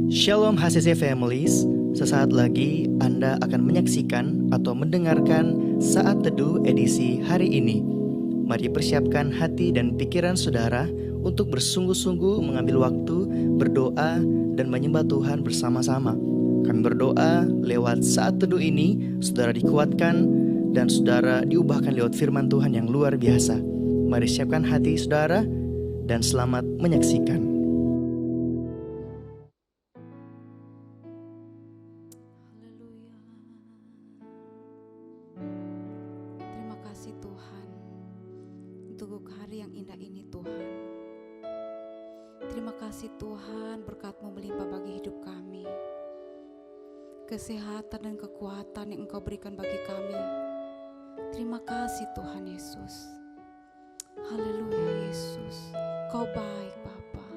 Shalom HCC Families, sesaat lagi Anda akan menyaksikan atau mendengarkan Saat Teduh edisi hari ini. Mari persiapkan hati dan pikiran saudara untuk bersungguh-sungguh mengambil waktu, berdoa, dan menyembah Tuhan bersama-sama. Kami berdoa lewat Saat Teduh ini, saudara dikuatkan dan saudara diubahkan lewat firman Tuhan yang luar biasa. Mari siapkan hati saudara dan selamat menyaksikan. Untuk hari yang indah ini Tuhan. Terima kasih Tuhan, berkat-Mu melimpah bagi hidup kami. Kesehatan dan kekuatan yang Engkau berikan bagi kami. Terima kasih Tuhan Yesus. Haleluya Yesus, Kau baik Bapa.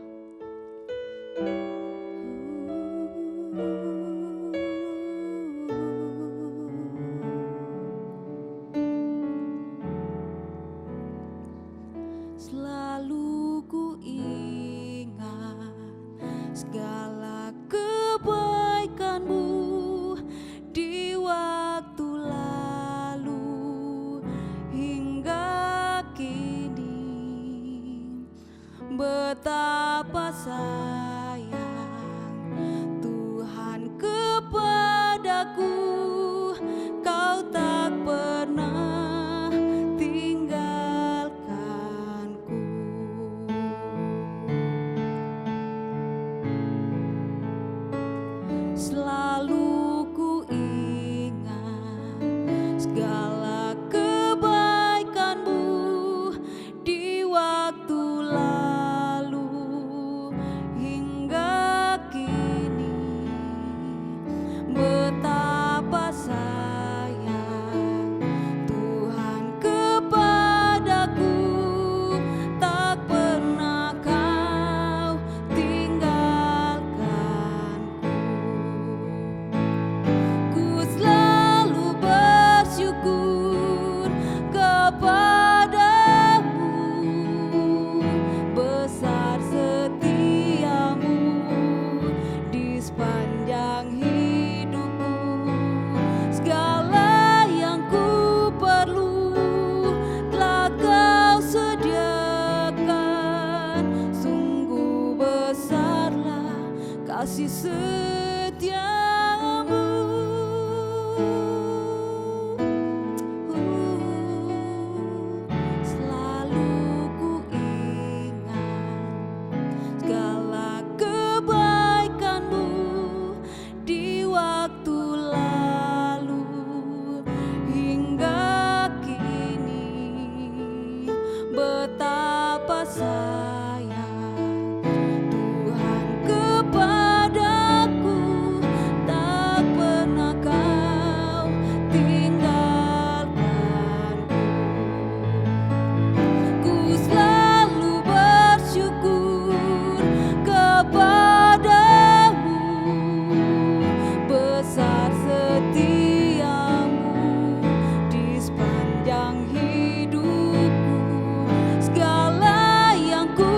Selalu ku ingat segala kebaikan-Mu di waktu lalu hingga kini. Betapa sayang Tuhan kepadaku, Kau tak pernah tinggalkanku. Selalu ku ingat segala kebaikan-Mu di waktu lalu hingga kini. Betapa sayang Tuhan kepadaku, tak pernah Kau tinggalkanku. Ku selalu bersyukur kepadamu, besar setiamu di sepanjang hidupku. Segala yang ku perlu telah Kau sediakan. Sungguh besarlah kasih setiamu. Selalu ku ingat segala kebaikan-Mu di waktu lalu hingga kini. Betapa sayang Tuhan kepadaku, tak pernah Kau tinggalkanku. Ku selalu bersyukur kepadamu, besar setiamu di sepanjang hidupku. Segala yang ku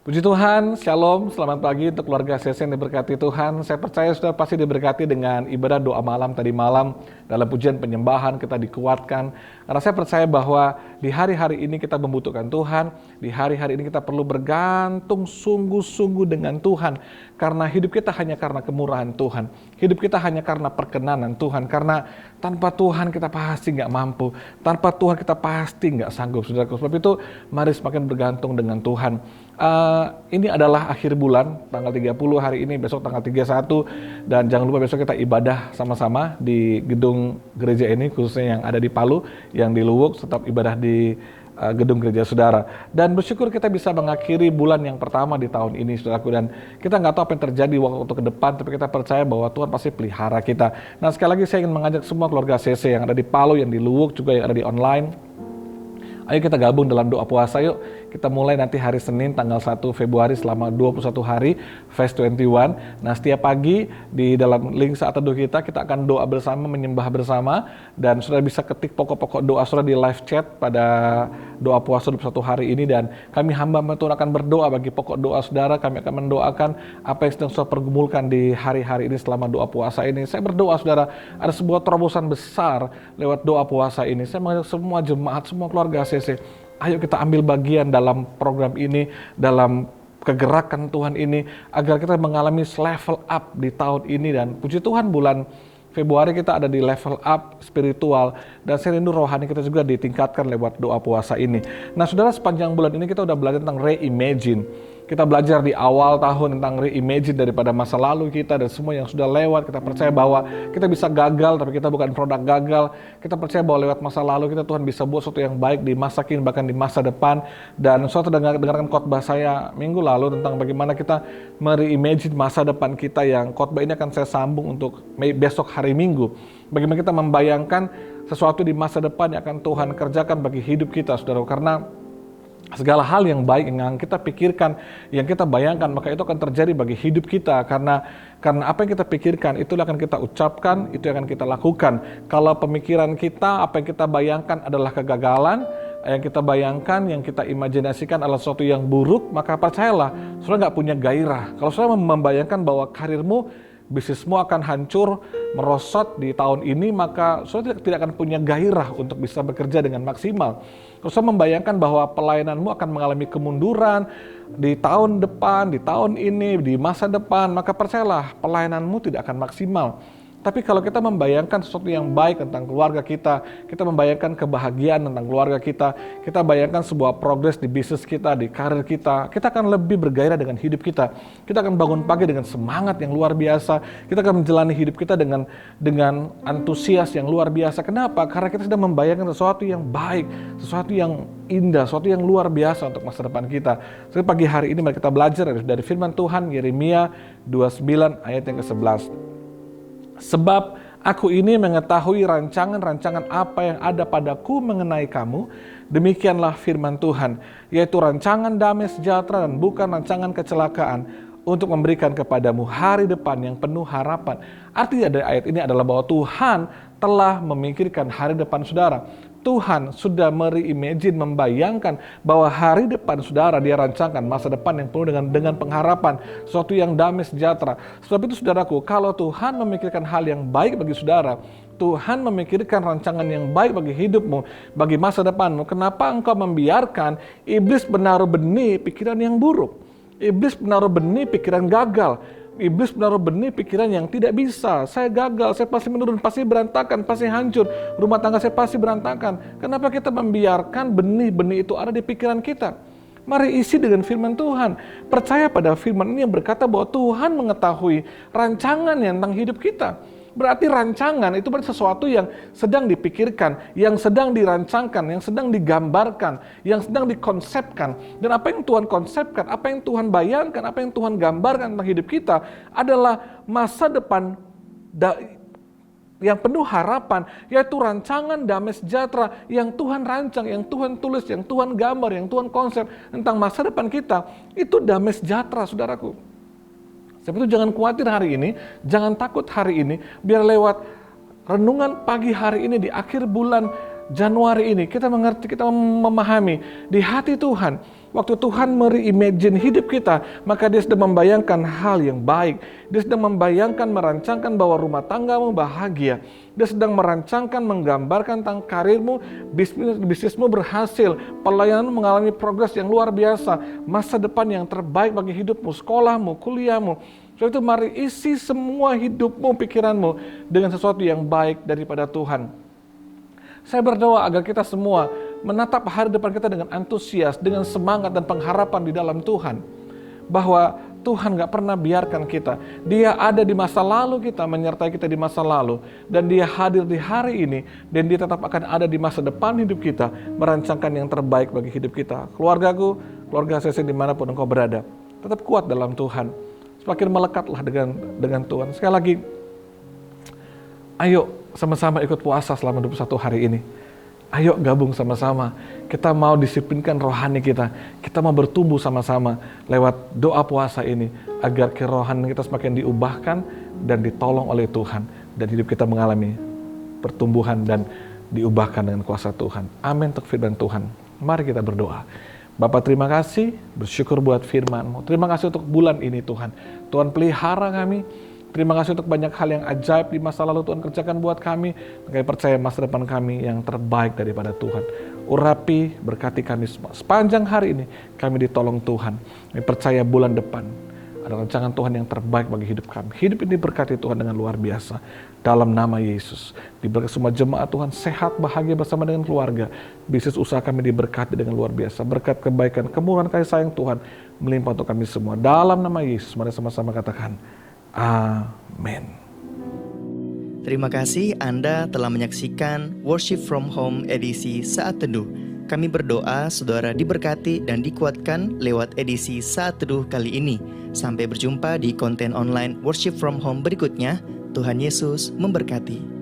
Puji Tuhan, Shalom, selamat pagi untuk keluarga CC yang diberkati Tuhan. Saya percaya sudah pasti diberkati dengan ibadah doa malam tadi malam. Dalam pujian penyembahan kita dikuatkan. Karena saya percaya bahwa di hari-hari ini kita membutuhkan Tuhan. Di hari-hari ini kita perlu bergantung sungguh-sungguh dengan Tuhan. Karena hidup kita hanya karena kemurahan Tuhan. Hidup kita hanya karena perkenanan Tuhan. Karena tanpa Tuhan kita pasti nggak mampu. Tanpa Tuhan kita pasti nggak sanggup. Saudaraku, sebab itu mari semakin bergantung dengan Tuhan. Ini adalah akhir bulan, tanggal 30 hari ini, besok tanggal 31, dan jangan lupa besok kita ibadah sama-sama di gedung gereja ini, khususnya yang ada di Palu, yang di Luwuk, tetap ibadah di gedung gereja saudara. Dan bersyukur kita bisa mengakhiri bulan yang pertama di tahun ini, saudaraku, dan kita nggak tahu apa yang terjadi waktu ke depan, tapi kita percaya bahwa Tuhan pasti pelihara kita. Nah, sekali lagi saya ingin mengajak semua keluarga CC yang ada di Palu, yang di Luwuk, juga yang ada di online. Ayo kita gabung dalam doa puasa yuk. Kita mulai nanti hari Senin tanggal 1 Februari selama 21 hari Fast 21. Nah, setiap pagi di dalam link saat teduh kita akan doa bersama, menyembah bersama. Dan sudah bisa ketik pokok-pokok doa sudah di live chat pada doa puasa 21 hari ini. Dan kami hamba Tuhan akan berdoa bagi pokok doa saudara. Kami akan mendoakan apa yang sedang saudara pergumulkan di hari-hari ini selama doa puasa ini. Saya berdoa saudara, ada sebuah terobosan besar lewat doa puasa ini. Saya mengajak semua jemaat, semua keluarga CC, ayo kita ambil bagian dalam program ini, dalam kegerakan Tuhan ini, agar kita mengalami level up di tahun ini. Dan puji Tuhan bulan Februari kita ada di level up spiritual, dan saya rindu rohani kita juga ditingkatkan lewat doa puasa ini. Nah saudara, sepanjang bulan ini kita udah belajar tentang reimagine. Kita belajar di awal tahun tentang reimagine daripada masa lalu kita dan semua yang sudah lewat. Kita percaya bahwa kita bisa gagal, tapi kita bukan produk gagal. Kita percaya bahwa lewat masa lalu kita Tuhan bisa buat sesuatu yang baik di masa kini, bahkan di masa depan. Dan saudara dengarkan khotbah saya minggu lalu tentang bagaimana kita mereimagine masa depan kita, yang khotbah ini akan saya sambung untuk besok hari Minggu. Bagaimana kita membayangkan sesuatu di masa depan yang akan Tuhan kerjakan bagi hidup kita, saudara. Karena segala hal yang baik yang kita pikirkan, yang kita bayangkan, maka itu akan terjadi bagi hidup kita. Karena apa yang kita pikirkan, itulah akan kita ucapkan, itu yang akan kita lakukan. Kalau pemikiran kita, apa yang kita bayangkan adalah kegagalan, yang kita bayangkan, yang kita imajinasikan adalah sesuatu yang buruk, maka percayalah, saudara nggak punya gairah. Kalau saudara membayangkan bahwa karirmu, bisnismu akan hancur, merosot di tahun ini, maka saudara tidak akan punya gairah untuk bisa bekerja dengan maksimal. Kalau saudara membayangkan bahwa pelayananmu akan mengalami kemunduran di tahun depan, di tahun ini, di masa depan, maka percayalah pelayananmu tidak akan maksimal. Tapi kalau kita membayangkan sesuatu yang baik tentang keluarga kita membayangkan kebahagiaan tentang keluarga kita bayangkan sebuah progres di bisnis kita, di karir kita akan lebih bergairah dengan hidup kita. Kita akan bangun pagi dengan semangat yang luar biasa. Kita akan menjalani hidup kita dengan antusias yang luar biasa. Kenapa? Karena kita sedang membayangkan sesuatu yang baik, sesuatu yang indah, sesuatu yang luar biasa untuk masa depan kita. Jadi pagi hari ini mari kita belajar dari firman Tuhan, Yeremia 29 ayat yang ke-11. Sebab aku ini mengetahui rancangan-rancangan apa yang ada padaku mengenai kamu, demikianlah firman Tuhan, yaitu rancangan damai sejahtera dan bukan rancangan kecelakaan, untuk memberikan kepadamu hari depan yang penuh harapan. Artinya dari ayat ini adalah bahwa Tuhan telah memikirkan hari depan saudara. Tuhan sudah mereimagine, membayangkan bahwa hari depan saudara dia rancangkan masa depan yang penuh dengan pengharapan, sesuatu yang damai sejahtera. Sebab itu saudaraku, kalau Tuhan memikirkan hal yang baik bagi saudara, Tuhan memikirkan rancangan yang baik bagi hidupmu, bagi masa depanmu, kenapa engkau membiarkan iblis menaruh benih pikiran yang buruk? Iblis menaruh benih pikiran gagal. Iblis menaruh benih pikiran yang tidak bisa. Saya gagal, saya pasti menurun, pasti berantakan, pasti hancur. Rumah tangga saya pasti berantakan. Kenapa kita membiarkan benih-benih itu ada di pikiran kita? Mari isi dengan firman Tuhan. Percaya pada firman ini yang berkata bahwa Tuhan mengetahui rancangan yang tentang hidup kita. Berarti rancangan itu berarti sesuatu yang sedang dipikirkan, yang sedang dirancangkan, yang sedang digambarkan, yang sedang dikonsepkan. Dan apa yang Tuhan konsepkan, apa yang Tuhan bayangkan, apa yang Tuhan gambarkan tentang hidup kita adalah masa depan yang penuh harapan, yaitu rancangan damai sejahtera yang Tuhan rancang, yang Tuhan tulis, yang Tuhan gambar, yang Tuhan konsep tentang masa depan kita. Itu damai sejahtera, saudaraku. Sebab itu jangan khawatir hari ini, jangan takut hari ini, biar lewat renungan pagi hari ini di akhir bulan Januari ini, kita mengerti, kita memahami di hati Tuhan, Waktu Tuhan mereimagine hidup kita, maka Dia sedang membayangkan hal yang baik. Dia sedang membayangkan, merancangkan bahwa rumah tanggamu bahagia. Dia sedang merancangkan, menggambarkan tentang karirmu, bisnismu berhasil, pelayananmu mengalami progres yang luar biasa, masa depan yang terbaik bagi hidupmu, sekolahmu, kuliahmu. Sebab itu mari isi semua hidupmu, pikiranmu dengan sesuatu yang baik daripada Tuhan. Saya berdoa agar kita semua menatap hari depan kita dengan antusias, dengan semangat dan pengharapan di dalam Tuhan. Bahwa Tuhan gak pernah biarkan kita. Dia ada di masa lalu kita, menyertai kita di masa lalu. Dan Dia hadir di hari ini, dan Dia tetap akan ada di masa depan hidup kita, merancangkan yang terbaik bagi hidup kita. Keluargaku, keluarga saya dimanapun engkau berada, tetap kuat dalam Tuhan. Semakin melekatlah dengan Tuhan. Sekali lagi, ayo sama-sama ikut puasa selama 21 hari ini. Ayo gabung sama-sama. Kita mau disiplinkan rohani kita. Kita mau bertumbuh sama-sama lewat doa puasa ini. Agar kerohanian kita semakin diubahkan dan ditolong oleh Tuhan. Dan hidup kita mengalami pertumbuhan dan diubahkan dengan kuasa Tuhan. Amin untuk firman Tuhan. Mari kita berdoa. Bapa, terima kasih, bersyukur buat firman-Mu. Terima kasih untuk bulan ini Tuhan. Tuhan pelihara kami. Terima kasih untuk banyak hal yang ajaib di masa lalu Tuhan kerjakan buat kami. Kami percaya masa depan kami yang terbaik daripada Tuhan. Urapi, berkati kami semua. Sepanjang hari ini kami ditolong Tuhan. Kami percaya bulan depan ada rancangan Tuhan yang terbaik bagi hidup kami. Hidup ini berkati Tuhan dengan luar biasa. Dalam nama Yesus. Diberkati semua jemaat Tuhan sehat, bahagia bersama dengan keluarga. Bisnis usaha kami diberkati dengan luar biasa. Berkat kebaikan, kemurahan, kasih sayang Tuhan melimpah untuk kami semua. Dalam nama Yesus, mari sama-sama katakan, amin. Terima kasih Anda telah menyaksikan Worship from Home edisi Saat Teduh. Kami berdoa saudara diberkati dan dikuatkan lewat edisi Saat Teduh kali ini. Sampai berjumpa di konten online Worship from Home berikutnya. Tuhan Yesus memberkati.